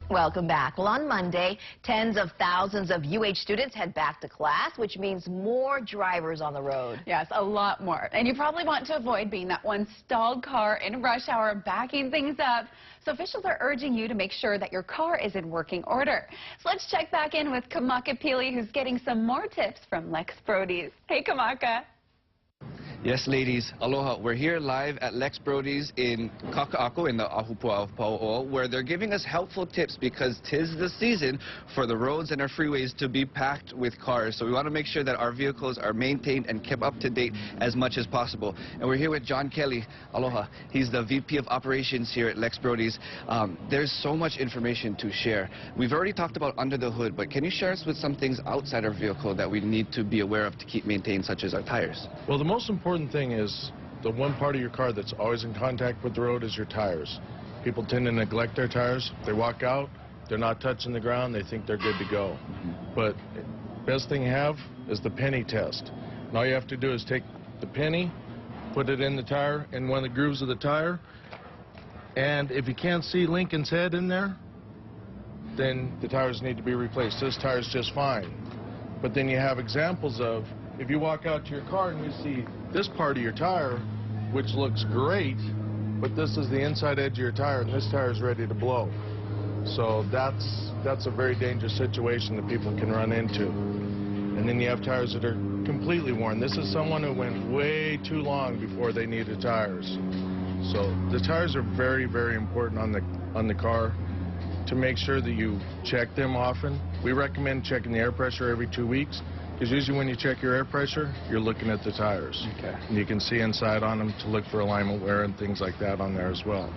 Welcome back. Well, on Monday, tens of thousands of UH students head back to class, which means more drivers on the road. Yes, a lot more. And you probably want to avoid being that one stalled car in rush hour backing things up. So officials are urging you to make sure that your car is in working order. So let's check back in with Kamaka Pili, who's getting some more tips from Lex Brody's. Hey, Kamaka. Yes, ladies. Aloha. We're here live at Lex Brody's in Kaka'ako in the Ahupua, where they're giving us helpful tips because 'tis the season for the roads and our freeways to be packed with cars. So we want to make sure that our vehicles are maintained and kept up to date as much as possible. And we're here with John Kelly. Aloha. He's the VP of Operations here at Lex Brody's. There's so much information to share. We've already talked about under the hood, but can you share us with some things outside our vehicle that we need to be aware of to keep maintained, such as our tires? Well, the most important thing is the one part of your car that's always in contact with the road is your tires. People tend to neglect their tires. They walk out, they're not touching the ground, they think they're good to go. But best thing you have is the penny test. And all you have to do is take the penny, put it in the tire, in one of the grooves of the tire, and if you can't see Lincoln's head in there, then the tires need to be replaced. This tire's just fine. But then you have examples of, if you walk out to your car and you see this part of your tire, which looks great, but this is the inside edge of your tire, and this tire is ready to blow. So that's a very dangerous situation that people can run into. And then you have tires that are completely worn. This is someone who went way too long before they needed tires. So the tires are very, very important on the car. To make sure that you check them often, we recommend checking the air pressure every 2 weeks. Because usually when you check your air pressure, you're looking at the tires. Okay. And you can see inside on them to look for alignment wear and things like that on there as well.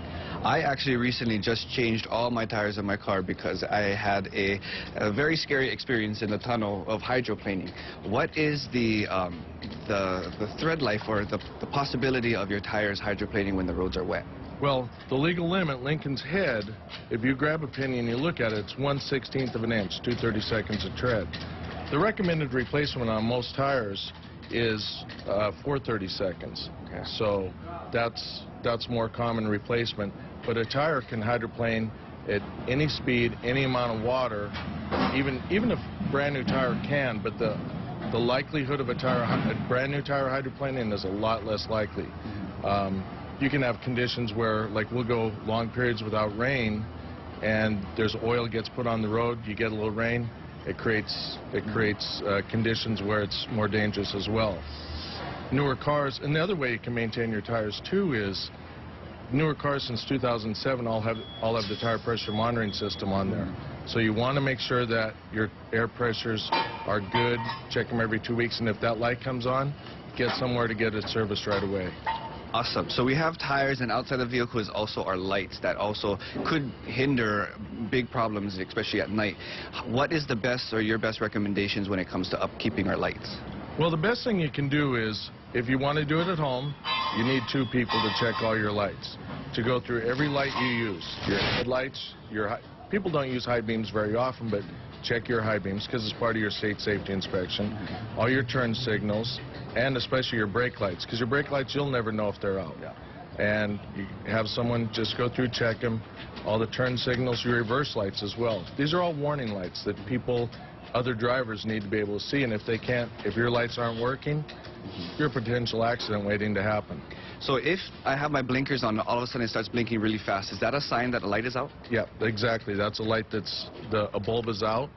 I actually recently just changed all my tires in my car because I had a very scary experience in the tunnel of hydroplaning. What is the thread life or the possibility of your tires hydroplaning when the roads are wet? Well, the legal limit, Lincoln's head, if you grab a penny and you look at it, it's 1/16 of an inch, 2/32 of tread. The recommended replacement on most tires is 4/32. Okay. So that's more common replacement. But a tire can hydroplane at any speed, any amount of water, even a brand new tire can, but the likelihood of a brand new tire hydroplaning is a lot less likely. You can have conditions where, like, we'll go long periods without rain, and there's oil gets put on the road, you get a little rain, it creates conditions where it's more dangerous as well. Newer cars, and the other way you can maintain your tires too is newer cars since 2007 all have the tire pressure monitoring system on there. So you want to make sure that your air pressures are good, check them every 2 weeks, and if that light comes on, get somewhere to get it serviced right away. Awesome. So we have tires, and outside the vehicle is also our lights that also could hinder big problems, especially at night. What is the best or your best recommendations when it comes to upkeeping our lights? Well, the best thing you can do is, if you want to do it at home, you need 2 people to check all your lights, to go through every light you use. Your headlights, people don't use high beams very often, but check your high beams because it's part of your state safety inspection. All your turn signals, and especially your brake lights, because your brake lights, you'll never know if they're out. Yeah. And you have someone just go through, check them. All the turn signals, your reverse lights as well. These are all warning lights that other drivers need to be able to see, and if your lights aren't working, you're a potential accident waiting to happen. So if I have my blinkers on, all of a sudden it starts blinking really fast, is that a sign that the light is out? Yeah, exactly. That's a light a bulb is out,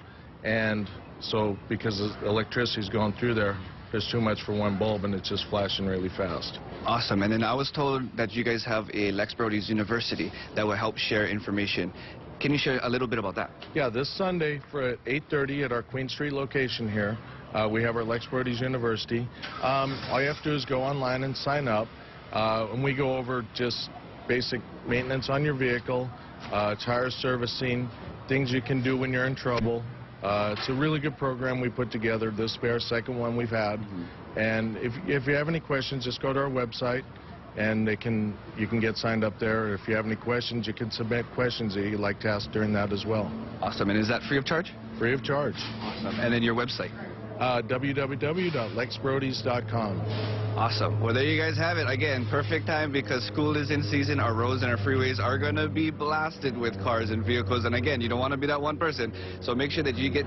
and so because the electricity's going through there, there's too much for one bulb and it's just flashing really fast. Awesome. And then I was told that you guys have a Lex Brody's University that will help share information. Can you share a little bit about that? Yeah, this Sunday at 8:30 at our Queen Street location here, we have our Lex Brody's University. All you have to do is go online and sign up, and we go over just basic maintenance on your vehicle, tire servicing, things you can do when you're in trouble. It's a really good program we put together. This will be our second one we've had. And if you have any questions, just go to our website, and you can get signed up there. If you have any questions, you can submit questions that you'd like to ask during that as well. Awesome. And is that free of charge? Free of charge. Awesome. And then your website? www.lexbrodies.com. Awesome. Well, there you guys have it. Again, perfect time because school is in season. Our roads and our freeways are going to be blasted with cars and vehicles. And again, you don't want to be that one person. So make sure that you get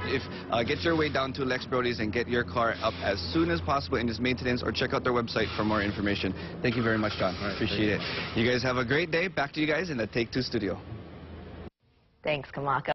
your way down to Lex Brody's and get your car up as soon as possible in its maintenance, or check out their website for more information. Thank you very much, John. Right, appreciate it. You guys have a great day. Back to you guys in the Take Two studio. Thanks, Kamaka.